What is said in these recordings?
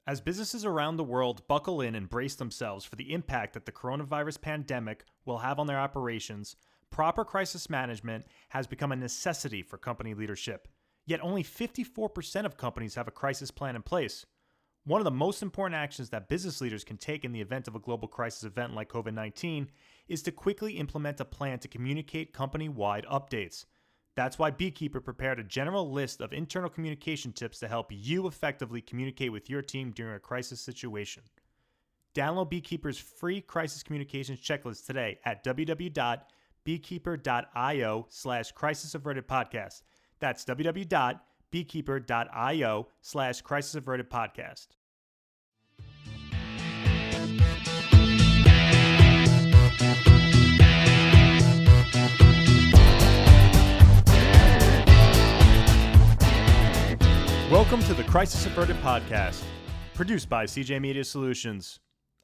As businesses around the world buckle in and brace themselves for the impact that the coronavirus pandemic will have on their operations, proper crisis management has become a necessity for company leadership. Yet only 54% of companies have a crisis plan in place. One of the most important actions that business leaders can take in the event of a global crisis event like COVID 19 is to quickly implement a plan to communicate company wide updates. That's why Beekeeper prepared a general list of internal communication tips to help you effectively communicate with your team during a crisis situation. Download Beekeeper's free crisis communications checklist today at www.beekeeper.io/crisis averted podcast. That's www.beekeeper.io/crisis averted podcast. Welcome to the Crisis Averted podcast, produced by CJ Media Solutions.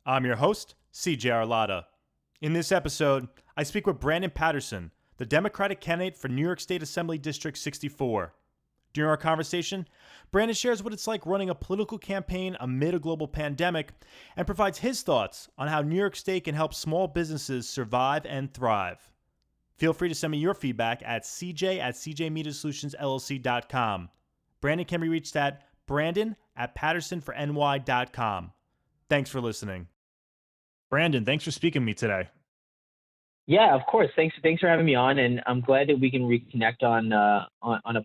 I'm your host, CJ Arlotta. In this episode, I speak with Brandon Patterson, the Democratic candidate for New York State Assembly District 64. During our conversation, Brandon shares what it's like running a political campaign amid a global pandemic and provides his thoughts on how New York State can help small businesses survive and thrive. Feel free to send me your feedback at cj@cjmediasolutionsllc.com. Brandon can be reached at brandon@pattersonforny.com. Thanks for listening. Brandon, thanks for speaking to me today. Yeah, of course. Thanks for having me on, and I'm glad that we can reconnect on a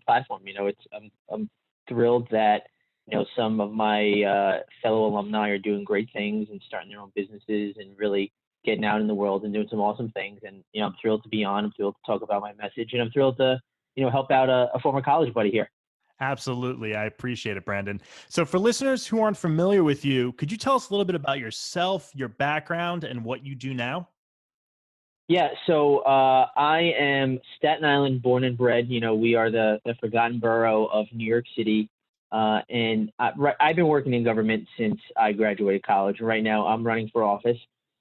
platform. I'm thrilled that some of my fellow alumni are doing great things and starting their own businesses and really getting out in the world and doing some awesome things. And I'm thrilled to be on. I'm thrilled to talk about my message, and I'm thrilled to help out a former college buddy here. Absolutely. I appreciate it, Brandon. So for listeners who aren't familiar with you, could you tell us a little bit about yourself, your background, and what you do now? Yeah, so I am Staten Island born and bred. We are the forgotten borough of New York City. And I've been working in government since I graduated college. Right now, I'm running for office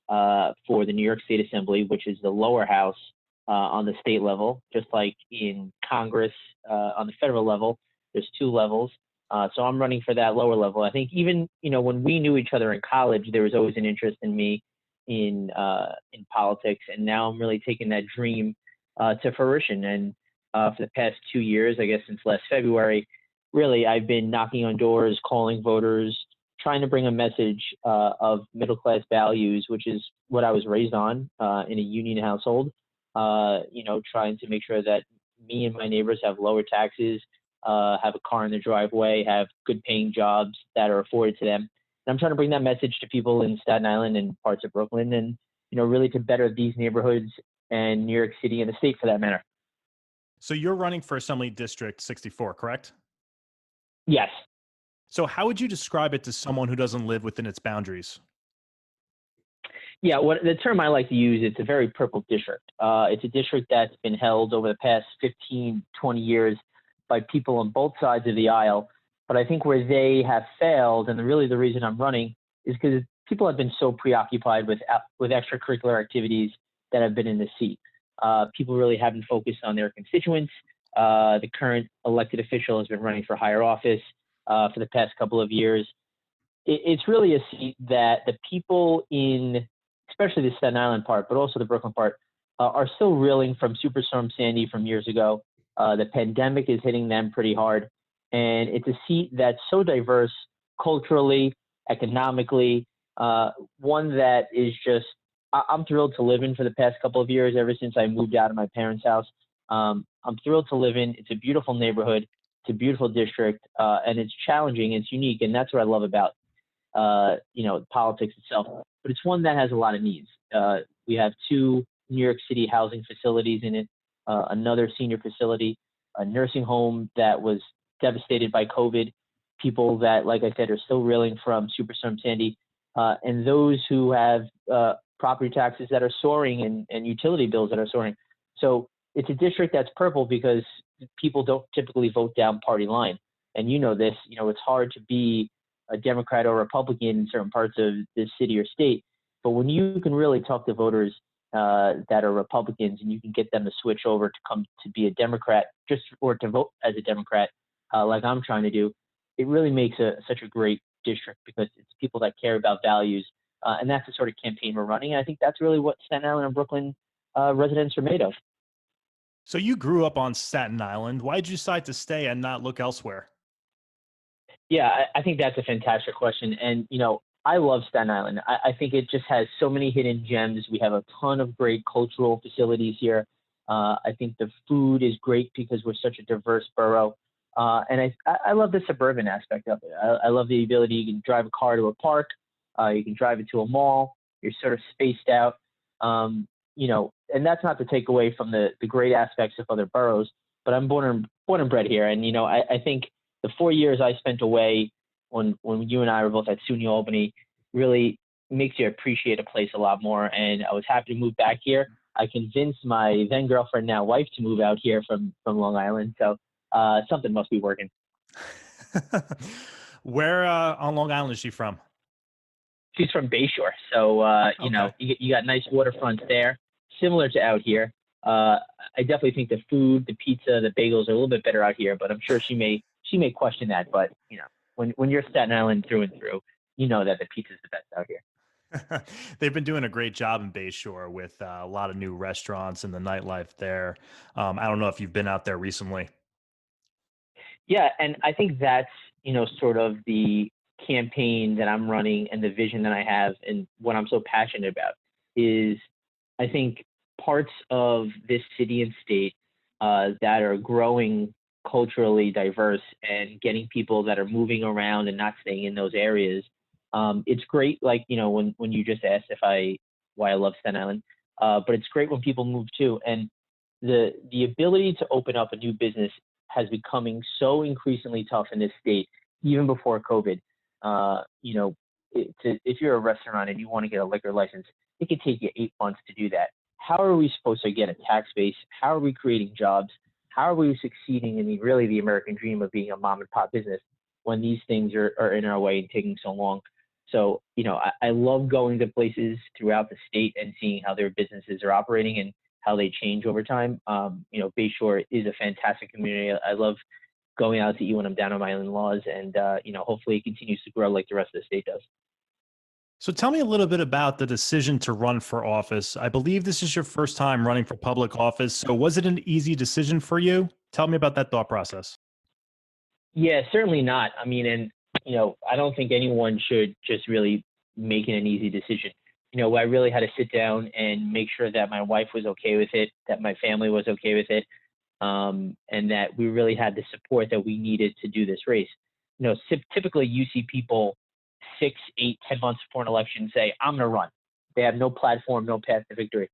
for the New York State Assembly, which is the lower house on the state level, just like in Congress on the federal level. There's two levels. So I'm running for that lower level. I think even, when we knew each other in college, there was always an interest in me in politics. And now I'm really taking that dream to fruition. And for the past 2 years, I guess since last February, really, I've been knocking on doors, calling voters, trying to bring a message of middle-class values, which is what I was raised on in a union household, trying to make sure that me and my neighbors have lower taxes, have a car in their driveway, have good paying jobs that are afforded to them. And I'm trying to bring that message to people in Staten Island and parts of Brooklyn and, really to better these neighborhoods and New York City and the state for that matter. So you're running for Assembly District 64, correct? Yes. So how would you describe it to someone who doesn't live within its boundaries? Yeah, what the term I like to use, it's a very purple district. It's a district that's been held over the past 15, 20 years by people on both sides of the aisle. But I think where they have failed, and really the reason I'm running, is because people have been so preoccupied with extracurricular activities that have been in the seat. People really haven't focused on their constituents. The current elected official has been running for higher office for the past couple of years. It's really a seat that the people in, especially the Staten Island part, but also the Brooklyn part, are still reeling from Superstorm Sandy from years ago. The pandemic is hitting them pretty hard. And it's a seat that's so diverse culturally, economically, one that is just, I'm thrilled to live in for the past couple of years, ever since I moved out of my parents' house. I'm thrilled to live in. It's a beautiful neighborhood. It's a beautiful district, and it's challenging. It's unique, and that's what I love about, politics itself. But it's one that has a lot of needs. We have 2 New York City housing facilities in it, another senior facility, a nursing home that was devastated by COVID, people that, like I said, are still reeling from Superstorm Sandy, and those who have property taxes that are soaring and utility bills that are soaring. So it's a district that's purple because people don't typically vote down party line. And this, it's hard to be a Democrat or Republican in certain parts of this city or state. But when you can really talk to voters that are Republicans and you can get them to switch over to come to be a Democrat or to vote as a Democrat, like I'm trying to do, it really makes such a great district because it's people that care about values. And that's the sort of campaign we're running. And I think that's really what Staten Island and Brooklyn residents are made of. So you grew up on Staten Island. Why did you decide to stay and not look elsewhere? Yeah, I think that's a fantastic question. And, I love Staten Island. I think it just has so many hidden gems. We have a ton of great cultural facilities here. I think the food is great because we're such a diverse borough. And I love the suburban aspect of it. I love the ability you can drive a car to a park, you can drive it to a mall, you're sort of spaced out. And that's not to take away from the great aspects of other boroughs, but I'm born and bred here. And, I think the 4 years I spent away when you and I were both at SUNY Albany really makes you appreciate a place a lot more. And I was happy to move back here. I convinced my then girlfriend, now wife, to move out here from Long Island. So something must be working. Where on Long Island is she from? She's from Bayshore, so Okay. you got nice waterfronts there, similar to out here. I definitely think the food, the pizza, the bagels are a little bit better out here, but I'm sure she may question that. But when you're Staten Island through and through, you know that the pizza's the best out here. They've been doing a great job in Bayshore with a lot of new restaurants and the nightlife there. I don't know if you've been out there recently. Yeah, and I think that's sort of the campaign that I'm running and the vision that I have and what I'm so passionate about is I think parts of this city and state that are growing culturally diverse and getting people that are moving around and not staying in those areas. It's great, like when you just asked if I why I love Staten Island, but it's great when people move too. And the ability to open up a new business has becoming so increasingly tough in this state, even before COVID. If you're a restaurant and you want to get a liquor license, it could take you 8 months to do that. How are we supposed to get a tax base? How are we creating jobs? How are we succeeding in really the American dream of being a mom and pop business when these things are in our way and taking so long? So, I love going to places throughout the state and seeing how their businesses are operating and how they change over time. Bayshore is a fantastic community. I love going out to eat when I'm down on my in-laws, and hopefully it continues to grow like the rest of the state does. So tell me a little bit about the decision to run for office. I believe this is your first time running for public office. So was it an easy decision for you? Tell me about that thought process. Yeah, certainly not. I mean, and I don't think anyone should just really make it an easy decision. I really had to sit down and make sure that my wife was okay with it, that my family was okay with it, and that we really had the support that we needed to do this race. Typically you see people 6, 8, 10 months before an election say, "I'm going to run." They have no platform, no path to victory.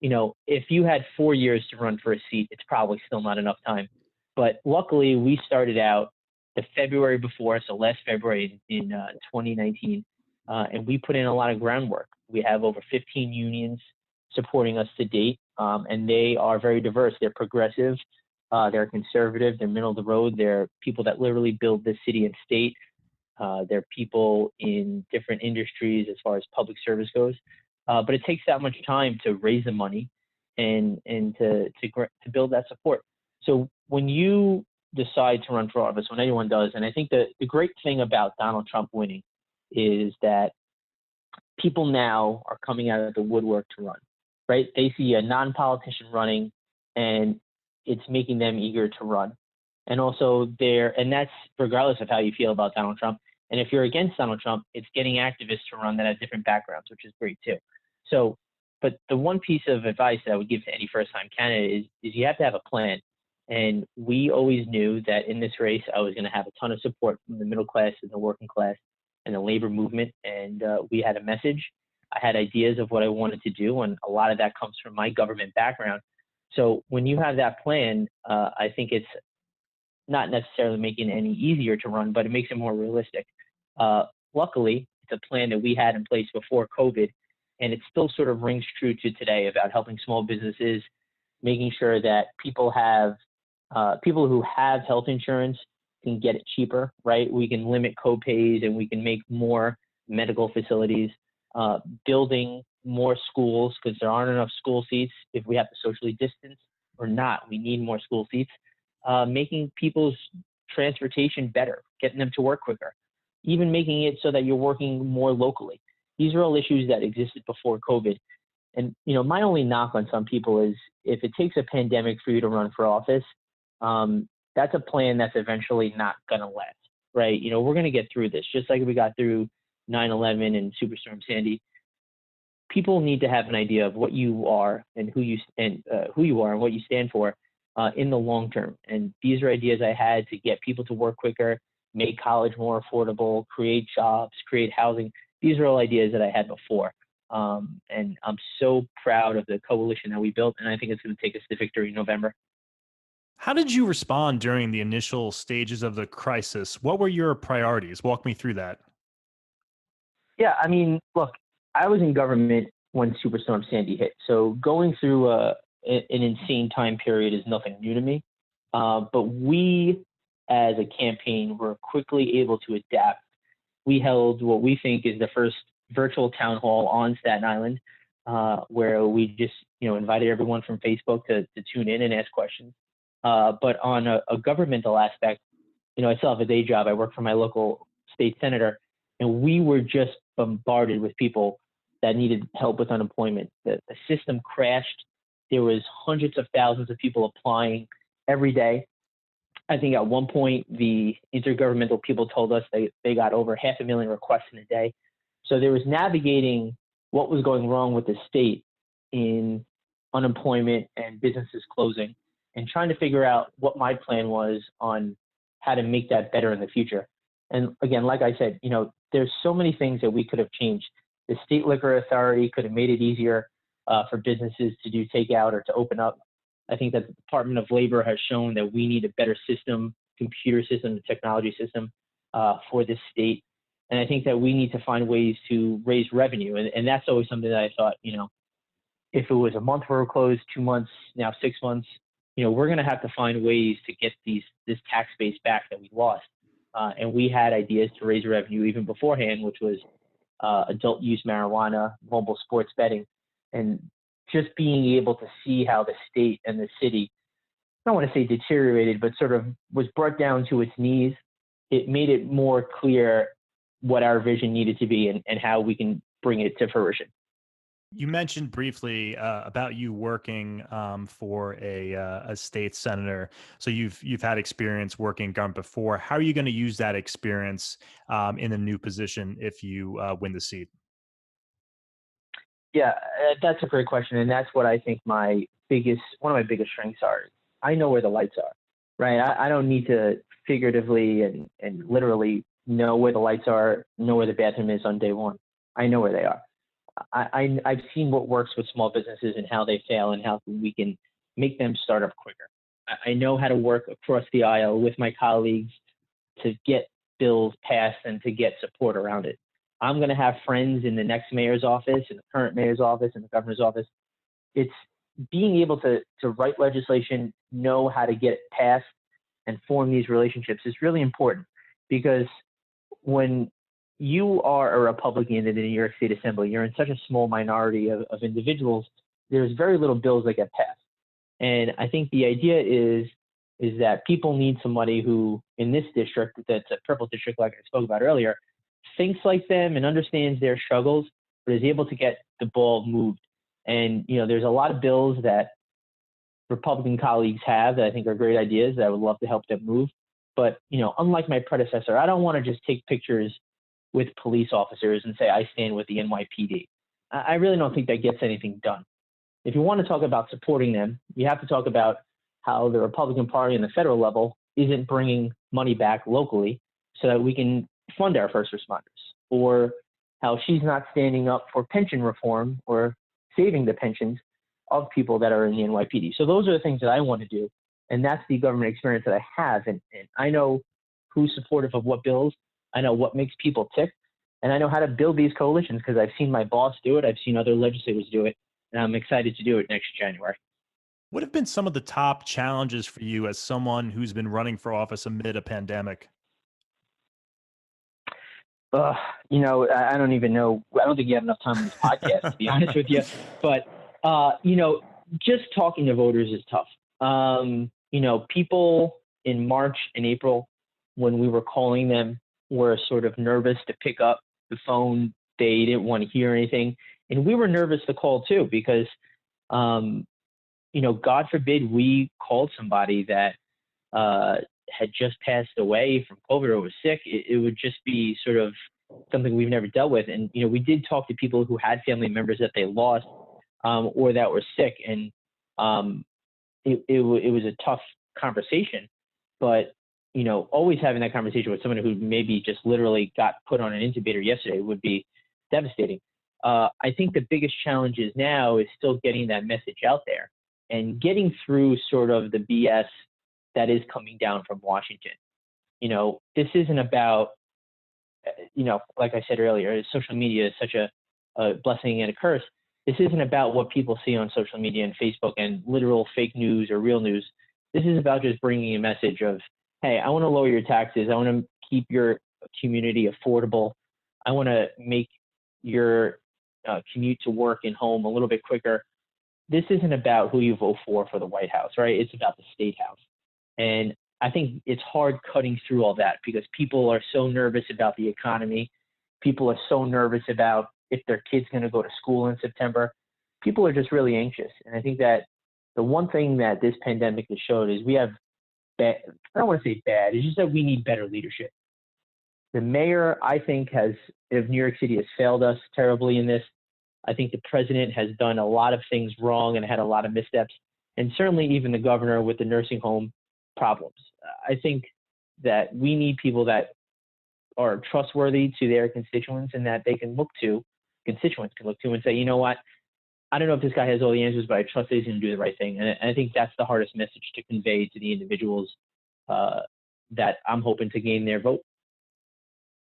If you had 4 years to run for a seat, it's probably still not enough time. But luckily, we started out the February before, so last February in 2019, and we put in a lot of groundwork. We have over 15 unions supporting us to date, and they are very diverse. They're progressive, they're conservative, they're middle of the road. They're people that literally build this city and state. They're people in different industries as far as public service goes. But it takes that much time to raise the money and to build that support. So when you decide to run for office, when anyone does, and I think the great thing about Donald Trump winning is that people now are coming out of the woodwork to run, right? They see a non-politician running, and it's making them eager to run. And also and that's regardless of how you feel about Donald Trump. And if you're against Donald Trump, it's getting activists to run that have different backgrounds, which is great too. So, but the one piece of advice that I would give to any first-time candidate is you have to have a plan. And we always knew that in this race, I was going to have a ton of support from the middle class and the working class and the labor movement. And we had a message. I had ideas of what I wanted to do, and a lot of that comes from my government background. So when you have that plan, I think it's not necessarily making it any easier to run, but it makes it more realistic. Luckily, it's a plan that we had in place before COVID, and it still sort of rings true to today about helping small businesses, making sure that people who have health insurance can get it cheaper, right? We can limit co-pays and we can make more medical facilities, building more schools because there aren't enough school seats. If we have to socially distance or not, we need more school seats, making people's transportation better, getting them to work quicker. even making it so that you're working more locally. These are all issues that existed before COVID. And my only knock on some people is if it takes a pandemic for you to run for office, that's a plan that's eventually not going to last, right? We're going to get through this, just like we got through 9/11 and Superstorm Sandy. People need to have an idea of what you are and who you are and what you stand for in the long term. And these are ideas I had to get people to work quicker, make college more affordable, create jobs, create housing. These are all ideas that I had before. And I'm so proud of the coalition that we built, and I think it's going to take us to victory in November. How did you respond during the initial stages of the crisis? What were your priorities? Walk me through that. Yeah, I mean, look, I was in government when Superstorm Sandy hit, so going through an insane time period is nothing new to me. But we, as a campaign, were quickly able to adapt. We held what we think is the first virtual town hall on Staten Island, where we just invited everyone from Facebook to tune in and ask questions. But on a governmental aspect, I still have a day job. I work for my local state senator, and we were just bombarded with people that needed help with unemployment. The system crashed. There was hundreds of thousands of people applying every day. I think at one point the intergovernmental people told us they got over 500,000 requests in a day. So there was navigating what was going wrong with the state in unemployment and businesses closing, and trying to figure out what my plan was on how to make that better in the future. And again, like I said, there's so many things that we could have changed. The state liquor authority could have made it easier for businesses to do takeout or to open up. I think that the Department of Labor has shown that we need a better system, computer system, the technology system for this state. And I think that we need to find ways to raise revenue. And that's always something that I thought, if it was a month we were closed, 2 months, now 6 months, we're going to have to find ways to get this tax base back that we lost. And we had ideas to raise revenue even beforehand, which was adult use marijuana, mobile sports betting, and just being able to see how the state and the city, I don't want to say deteriorated, but sort of was brought down to its knees. It made it more clear what our vision needed to be and how we can bring it to fruition. You mentioned briefly about you working for a state senator. So you've had experience working in government before. How are you going to use that experience in the new position if you win the seat? Yeah, that's a great question, and that's what I think one of my biggest strengths are. I know where the lights are, right? I don't need to figuratively and literally know where the lights are, know where the bathroom is on day one. I know where they are. I've seen what works with small businesses and how they fail and how we can make them start up quicker. I know how to work across the aisle with my colleagues to get bills passed and to get support around it. I'm going to have friends in the next mayor's office, in the current mayor's office, in the governor's office. It's being able to write legislation, know how to get it passed, and form these relationships is really important, because when you are a Republican in the New York State Assembly, you're in such a small minority of individuals, there's very little bills that get passed. And I think the idea is that people need somebody who, in this district, that's a purple district like I spoke about earlier, thinks like them and understands their struggles, but is able to get the ball moved. And, there's a lot of bills that Republican colleagues have that I think are great ideas that I would love to help them move. But, unlike my predecessor, I don't want to just take pictures with police officers and say, I stand with the NYPD. I really don't think that gets anything done. If you want to talk about supporting them, you have to talk about how the Republican Party on the federal level isn't bringing money back locally so that we can fund our first responders, or how she's not standing up for pension reform or saving the pensions of people that are in the NYPD. So those are the things that I want to do. And that's the government experience that I have. And I know who's supportive of what bills. I know what makes people tick. And I know how to build these coalitions because I've seen my boss do it. I've seen other legislators do it. And I'm excited to do it next January. What have been some of the top challenges for you as someone who's been running for office amid a pandemic? I don't even know. I don't think you have enough time on this podcast, to be honest with you. But, just talking to voters is tough. People in March and April, when we were calling them were sort of nervous to pick up the phone. They didn't want to hear anything. And we were nervous to call too, because, um, God forbid we called somebody that had just passed away from COVID or was sick. It would just be sort of something we've never dealt with. And, we did talk to people who had family members that they lost, or that were sick. And um, it was a tough conversation, but always having that conversation with someone who maybe just literally got put on an intubator yesterday would be devastating. I think the biggest challenge is now is still getting that message out there and getting through sort of the BS that is coming down from Washington. This isn't about, like I said earlier, social media is such a blessing and a curse. This isn't about what people see on social media and Facebook and literal fake news or real news. This is about just bringing a message of, hey, I want to lower your taxes. I want to keep your community affordable. I want to make your commute to work and home a little bit quicker. This isn't about who you vote for the White House, right? It's about the state house. And I think it's hard cutting through all that because people are so nervous about the economy. People are so nervous about if their kid's going to go to school in September. People are just really anxious. And I think that the one thing that this pandemic has showed is we have bad, I don't want to say bad, it's just that we need better leadership. The mayor, I think, of New York City has failed us terribly in this. I think the president has done a lot of things wrong and had a lot of missteps. And certainly even the governor with the nursing home problems. I think that we need people that are trustworthy to their constituents and that they can look to, constituents can look to and say, you know what, I don't know if this guy has all the answers, but I trust that he's going to do the right thing. And I think that's the hardest message to convey to the individuals that I'm hoping to gain their vote.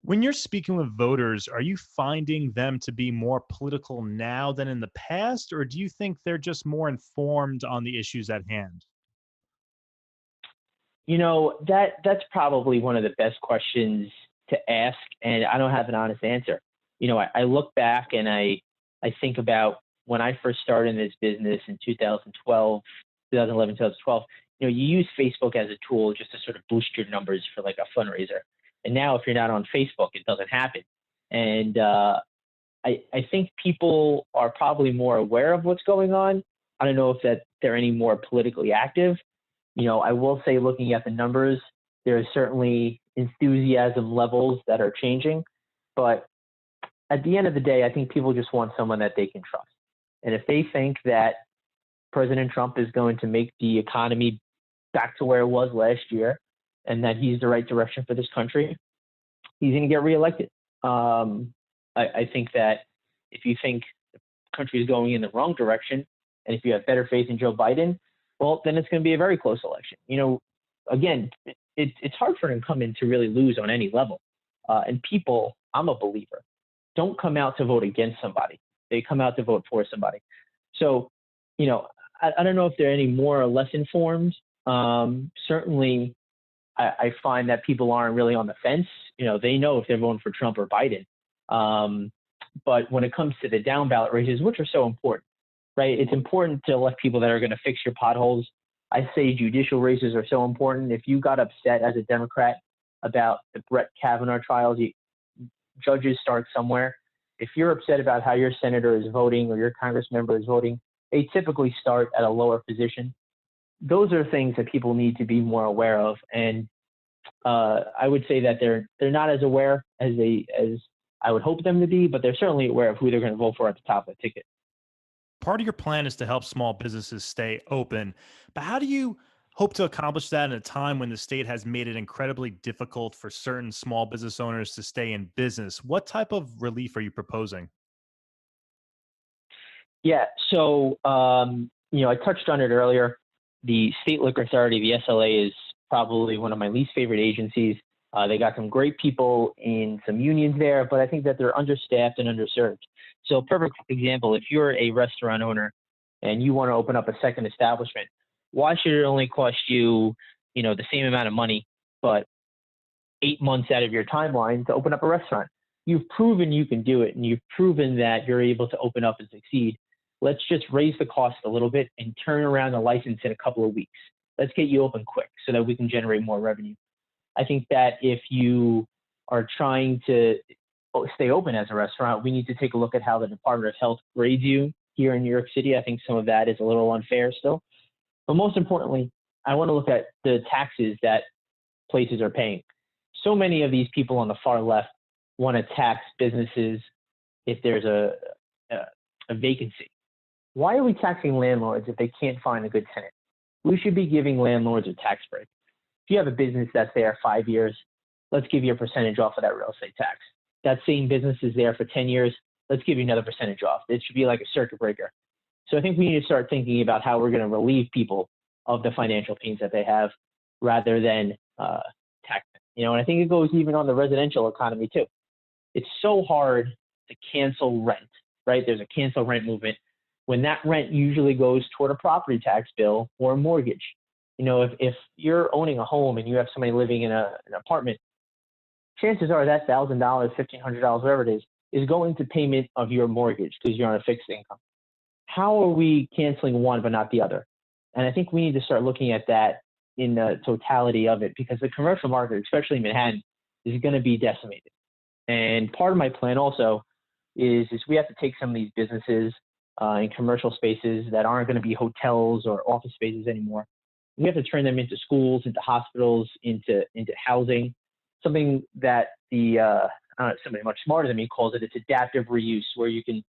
When you're speaking with voters, are you finding them to be more political now than in the past, or do you think they're just more informed on the issues at hand? That's probably one of the best questions to ask, and I don't have an honest answer. I look back and I think about when I first started in this business in 2011, 2012. You use Facebook as a tool just to sort of boost your numbers for like a fundraiser. And now, if you're not on Facebook, it doesn't happen. And I think people are probably more aware of what's going on. I don't know if that they're any more politically active. I will say, looking at the numbers, there is certainly enthusiasm levels that are changing. But at the end of the day, I think people just want someone that they can trust. And if they think that President Trump is going to make the economy back to where it was last year and that he's the right direction for this country, he's going to get reelected. I think that if you think the country is going in the wrong direction, and if you have better faith in Joe Biden, well, then it's going to be a very close election. Again, it's hard for an incumbent to really lose on any level. And people, I'm a believer, don't come out to vote against somebody. They come out to vote for somebody. So, I don't know if they're any more or less informed. Certainly, I find that people aren't really on the fence. They know if they're voting for Trump or Biden. But when it comes to the down ballot races, which are so important, right? It's important to elect people that are going to fix your potholes. I say judicial races are so important. If you got upset as a Democrat about the Brett Kavanaugh trials, judges start somewhere. If you're upset about how your senator is voting or your Congress member is voting, they typically start at a lower position. Those are things that people need to be more aware of. And I would say that they're not as aware as I would hope them to be, but they're certainly aware of who they're going to vote for at the top of the ticket. Part of your plan is to help small businesses stay open, but how do you hope to accomplish that in a time when the state has made it incredibly difficult for certain small business owners to stay in business? What type of relief are you proposing? Yeah. So, I touched on it earlier. The State Liquor Authority, the SLA, is probably one of my least favorite agencies. They got some great people in some unions there, but I think that they're understaffed and underserved. So, perfect example, if you're a restaurant owner and you want to open up a second establishment, why should it only cost you, the same amount of money, but 8 months out of your timeline to open up a restaurant? You've proven you can do it, and you've proven that you're able to open up and succeed. Let's just raise the cost a little bit and turn around the license in a couple of weeks. Let's get you open quick so that we can generate more revenue. I think that if you are trying to stay open as a restaurant, we need to take a look at how the Department of Health grades you here in New York City. I think some of that is a little unfair still. But most importantly, I want to look at the taxes that places are paying. So many of these people on the far left want to tax businesses if there's a, a vacancy. Why are we taxing landlords if they can't find a good tenant? We should be giving landlords a tax break. If you have a business that's there 5 years, let's give you a percentage off of that real estate tax. That same business is there for 10 years, let's give you another percentage off. It should be like a circuit breaker. So I think we need to start thinking about how we're going to relieve people of the financial pains that they have rather than tax them. And I think it goes even on the residential economy too. It's so hard to cancel rent, right? There's a cancel rent movement when that rent usually goes toward a property tax bill or a mortgage. If you're owning a home and you have somebody living in an apartment, chances are that $1,000, $1,500, whatever it is going to payment of your mortgage because you're on a fixed income. How are we canceling one but not the other? And I think we need to start looking at that in the totality of it, because the commercial market, especially in Manhattan, is going to be decimated. And part of my plan also is we have to take some of these businesses in commercial spaces that aren't going to be hotels or office spaces anymore. We have to turn them into schools, into hospitals, into housing, something that somebody much smarter than me calls it's adaptive reuse, where you can,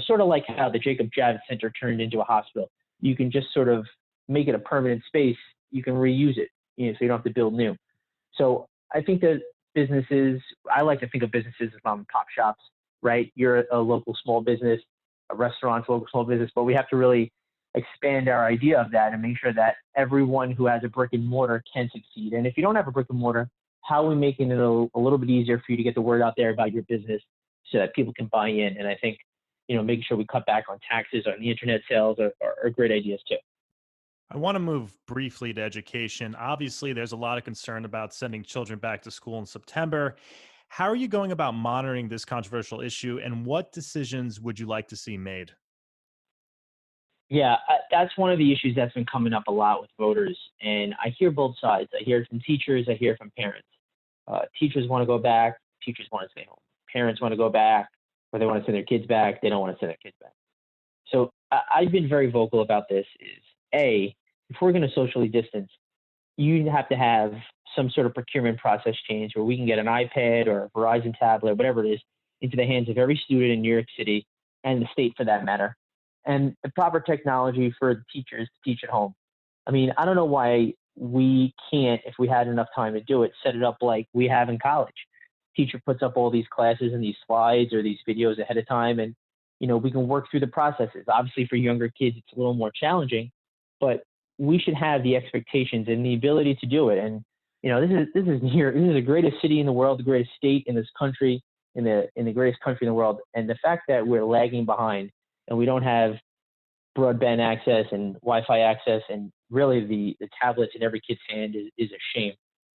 sort of like how the Jacob Javits Center turned into a hospital. You can just sort of make it a permanent space. You can reuse it, so you don't have to build new. So I think that I like to think of businesses as mom and pop shops, right? You're a local small business, a restaurant's a local small business, but we have to really expand our idea of that and make sure that everyone who has a brick and mortar can succeed. And if you don't have a brick and mortar, how are we making it a little bit easier for you to get the word out there about your business so that people can buy in? And I think, making sure we cut back on taxes on the internet sales are great ideas too. I want to move briefly to education. Obviously, there's a lot of concern about sending children back to school in September. How are you going about monitoring this controversial issue, and what decisions would you like to see made? Yeah, that's one of the issues that's been coming up a lot with voters. And I hear both sides. I hear it from teachers, I hear it from parents. Teachers want to go back, teachers want to stay home. Parents want to go back, or they want to send their kids back, they don't want to send their kids back. So I've been very vocal about this is, A, if we're going to socially distance, you have to have some sort of procurement process change where we can get an iPad or a Verizon tablet, whatever it is, into the hands of every student in New York City and the state for that matter, and the proper technology for the teachers to teach at home. I mean, I don't know why we can't, if we had enough time to do it, set it up like we have in college. Teacher puts up all these classes and these slides or these videos ahead of time, and we can work through the processes. Obviously, for younger kids, it's a little more challenging, but we should have the expectations and the ability to do it. And this is the greatest city in the world, the greatest state in this country, in the greatest country in the world. And the fact that we're lagging behind and we don't have broadband access and Wi-Fi access and really the tablets in every kid's hand is a shame.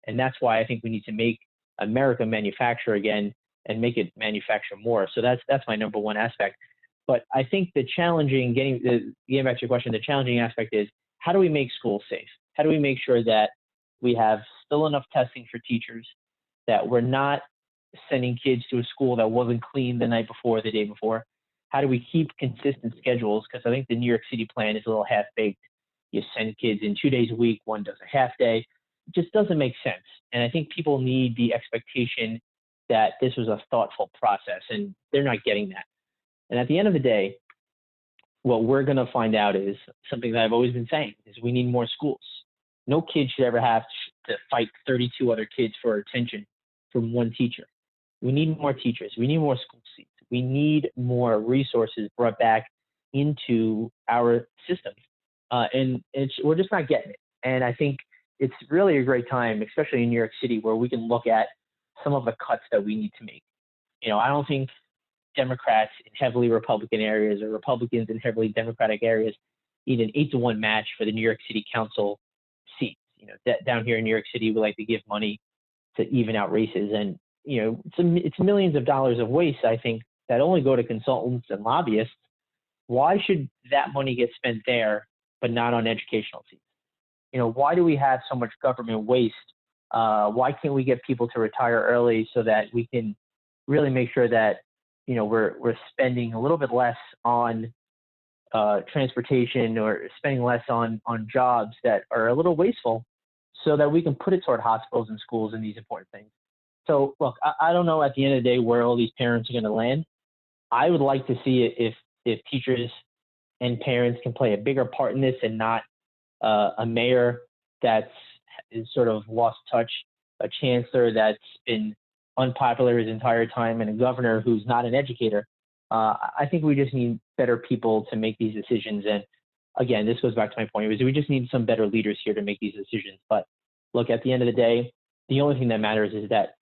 And that's why I think we need to make America manufacture again and make it manufacture more. So that's my number one aspect. But I think getting back to your question, the challenging aspect is, how do we make schools safe? How do we make sure that we have still enough testing for teachers, that we're not sending kids to a school that wasn't clean the night before, the day before? How do we keep consistent schedules? Because I think the New York City plan is a little half-baked. You send kids in 2 days a week, one does a half day. It just doesn't make sense. And I think people need the expectation that this was a thoughtful process, and they're not getting that. And at the end of the day, what we're going to find out is something that I've always been saying, is we need more schools. No kid should ever have to fight 32 other kids for attention from one teacher. We need more teachers. We need more school seats. We need more resources brought back into our systems. And we're just not getting it. And I think it's really a great time, especially in New York City, where we can look at some of the cuts that we need to make. I don't think Democrats in heavily Republican areas or Republicans in heavily Democratic areas need an 8-to-1 match for the New York City Council seats. Down here in New York City, we like to give money to even out races, and it's millions of dollars of waste, I think, that only go to consultants and lobbyists. Why should that money get spent there, but not on educational seats? Why do we have so much government waste Why can't we get people to retire early so that we can really make sure that we're spending a little bit less on transportation or spending less on jobs that are a little wasteful, so that we can put it toward hospitals and schools and these important things. So look, I don't know at the end of the day where all these parents are going to land. I would like to see it if teachers and parents can play a bigger part in this, and not a mayor that's is sort of lost touch, a chancellor that's been unpopular his entire time, and a governor who's not an educator. I think we just need better people to make these decisions. And again, this goes back to my point: is we just need some better leaders here to make these decisions. But look, at the end of the day, the only thing that matters is that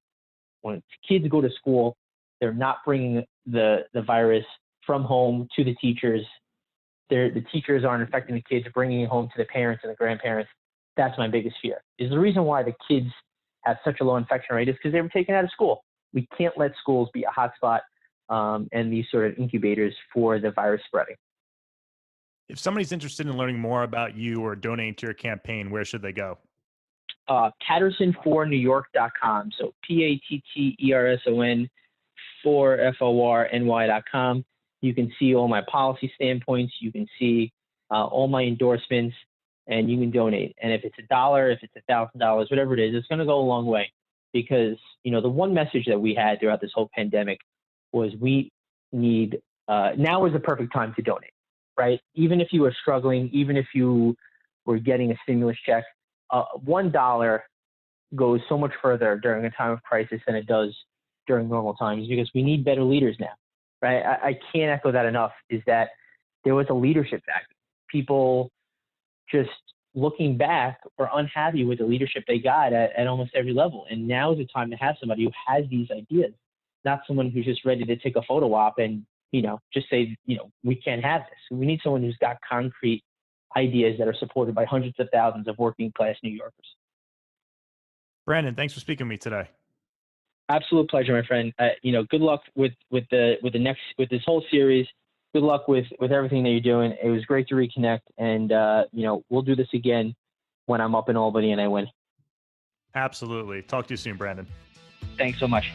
when kids go to school, they're not bringing the virus from home to the teachers. The teachers aren't infecting the kids, bringing it home to the parents and the grandparents. That's my biggest fear. Is the reason why the kids have such a low infection rate is because they were taken out of school. We can't let schools be a hotspot and these sort of incubators for the virus spreading. If somebody's interested in learning more about you or donating to your campaign, where should they go? Patterson4NewYork.com. So Patterson for FORNY.com. You can see all my policy standpoints. You can see all my endorsements, and you can donate. And if it's $1, if it's $1,000, whatever it is, it's going to go a long way. Because the one message that we had throughout this whole pandemic was we need now is the perfect time to donate, right? Even if you were struggling, even if you were getting a stimulus check, $1 goes so much further during a time of crisis than it does during normal times, because we need better leaders now, right? I can't echo that enough, is that there was a leadership vacuum. People just looking back were unhappy with the leadership they got at almost every level. And now is the time to have somebody who has these ideas, not someone who's just ready to take a photo op and, just say, we can't have this. We need someone who's got concrete ideas that are supported by hundreds of thousands of working class New Yorkers. Brandon, thanks for speaking to me today. Absolute pleasure, my friend. Good luck with this whole series. Good luck with everything that you're doing. It was great to reconnect, and we'll do this again when I'm up in Albany and I win. Absolutely. Talk to you soon, Brandon. Thanks so much.